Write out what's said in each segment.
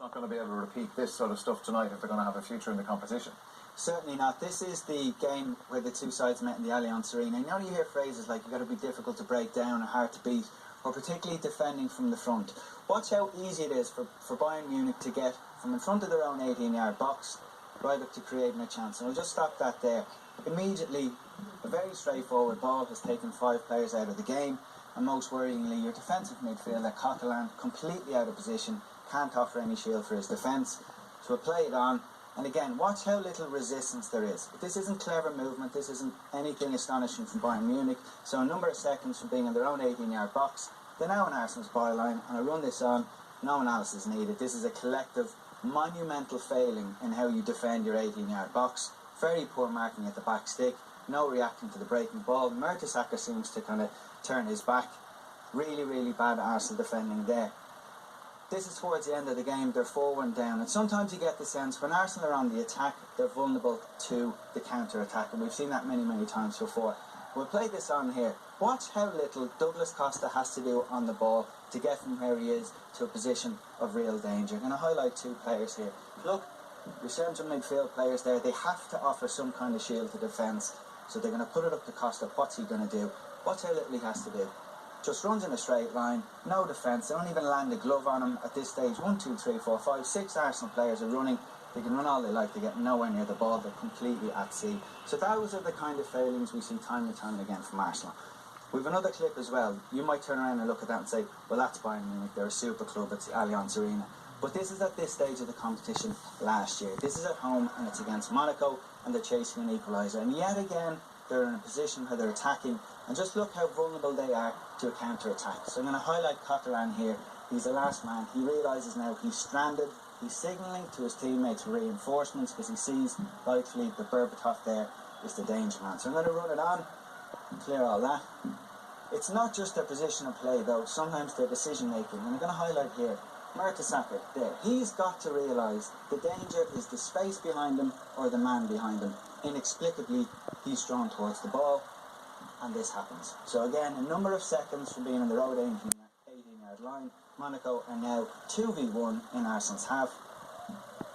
not going to be able to repeat this sort of stuff tonight if they're going to have a future in the competition. Certainly not. This is the game where the two sides met in the Allianz Arena. You know, you hear phrases like you've got to be difficult to break down or hard to beat, or particularly defending from the front. Watch how easy it is for Bayern Munich to get from in front of their own 18-yard box right up to creating a chance. And I'll just stop that there. Immediately, a very straightforward ball has taken 5 players out of the game, and most worryingly, your defensive midfielder, Coquelin, completely out of position, can't offer any shield for his defence. So we'll play it on. And again, watch how little resistance there is. This isn't clever movement, this isn't anything astonishing from Bayern Munich. So a number of seconds from being in their own 18-yard box, they're now in Arsenal's byline, and I run this on, no analysis needed. This is a collective, monumental failing in how you defend your 18-yard box. Very poor marking at the back stick, no reacting to the breaking ball. Mertesacker seems to kind of turn his back. Really, really bad Arsenal defending there. This is towards the end of the game, they're 4-1 down, and sometimes you get the sense when Arsenal are on the attack, they're vulnerable to the counter-attack, and we've seen that many, many times before. We'll play this on here. Watch how little Douglas Costa has to do on the ball to get from where he is to a position of real danger. I'm going to highlight 2 players here. Look, your central midfield players there, they have to offer some kind of shield to defence, so they're going to put it up to Costa. What's he going to do? Watch how little he has to do. Just runs in a straight line, no defence, they don't even land a glove on him at this stage. 1, 2, 3, 4, 5, 6 Arsenal players are running. They can run all they like, they get nowhere near the ball, they're completely at sea. So those are the kind of failings we see time and time again from Arsenal. We've another clip as well. You might turn around and look at that and say, well, that's Bayern Munich, they're a super club, it's the Allianz Arena. But this is at this stage of the competition last year. This is at home and it's against Monaco, and they're chasing an equaliser. And yet again, they're in a position where they're attacking, and just look how vulnerable they are to a counter-attack. So I'm going to highlight Coquelin here. He's the last man. He realises now he's stranded. He's signalling to his teammates for reinforcements because he sees, rightfully, the Berbatov there is the danger man. So I'm going to run it on, clear all that. It's not just their position of play, though. Sometimes their decision-making. And I'm going to highlight here, Mertesacker there. He's got to realise the danger is the space behind him or the man behind him. Inexplicably, he's drawn towards the ball, and this happens. So again, a number of seconds from being in the road 18-yard line, Monaco are now 2v1 in Arsenal's half,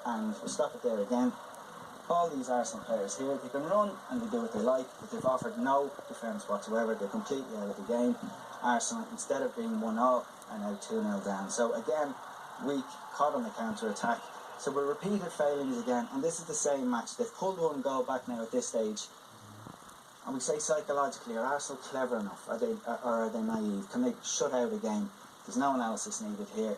and we'll stop it there again. All these Arsenal players here, they can run and they do what they like, but they've offered no defence whatsoever. They're completely out of the game. Arsenal, instead of being 1-0, are now 2-0 down. So again, weak, caught on the counter-attack. So we're repeated failings again, and this is the same match. They've pulled 1 goal back now at this stage. And we say psychologically, are Arsenal clever enough? Or are they naive? Can they shut out a game? There's no analysis needed here.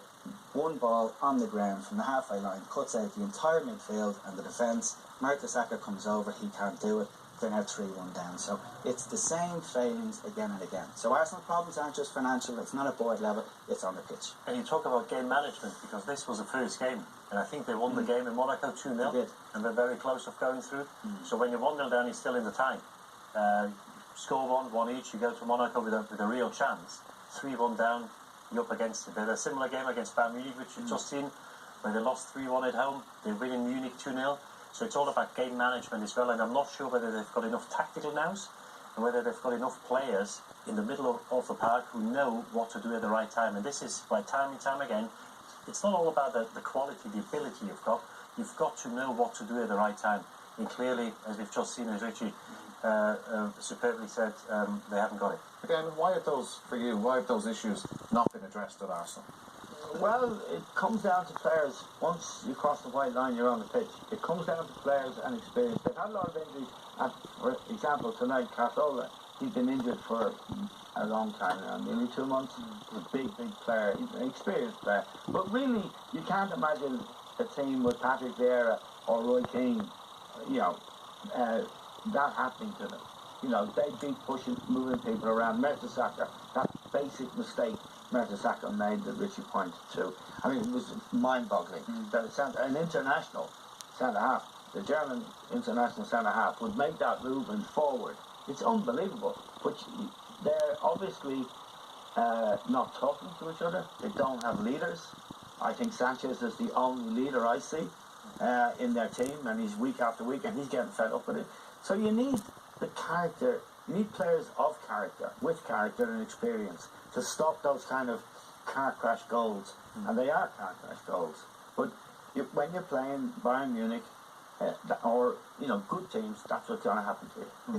1 ball on the ground from the halfway line, cuts out the entire midfield and the defence. Mertesacker comes over, he can't do it. They're now 3-1 down. So it's the same failings again and again. So Arsenal problems aren't just financial, it's not at board level, it's on the pitch. And you talk about game management, because this was the first game, and I think they won the game in Monaco 2-0, and they're very close of going through. So when you're 1-0 down, you're still in the tie. Score 1 each, you go to Monaco with a real chance. 3-1 down, you're up against it. They had a similar game against Bayern Munich, which you've just seen, where they lost 3-1 at home. They win in Munich 2-0. So it's all about game management as well, and I'm not sure whether they've got enough tactical nous and whether they've got enough players in the middle of the park who know what to do at the right time. And this is, by time and time again, it's not all about the quality, the ability you've got. You've got to know what to do at the right time. And clearly, as we've just seen, as Richie superbly said, they haven't got it. Again, why have those issues not been addressed at Arsenal? Well, it comes down to players. Once you cross the white line, you're on the pitch. It comes down to players and experience. They've had a lot of injuries. For example, tonight, Cazorla, he's been injured for a long time now, nearly 2 months. He's a big player. He's an experienced player. But really, you can't imagine a team with Patrick Vieira or Roy Keane, that happening to them. They'd be pushing, moving people around. Mertesacker, that basic mistake Mertesacker made that Richie pointed to. I mean, it was mind-boggling that an international centre-half, the German international centre-half, would make that movement forward. It's unbelievable. But they're obviously not talking to each other. They don't have leaders. I think Sanchez is the only leader I see in their team, and he's week after week, and he's getting fed up with it. So you need the character. You need players of character, with character and experience, to stop those kind of car crash goals. And they are car crash goals. But when you're playing Bayern Munich or good teams, that's what's going to happen to you.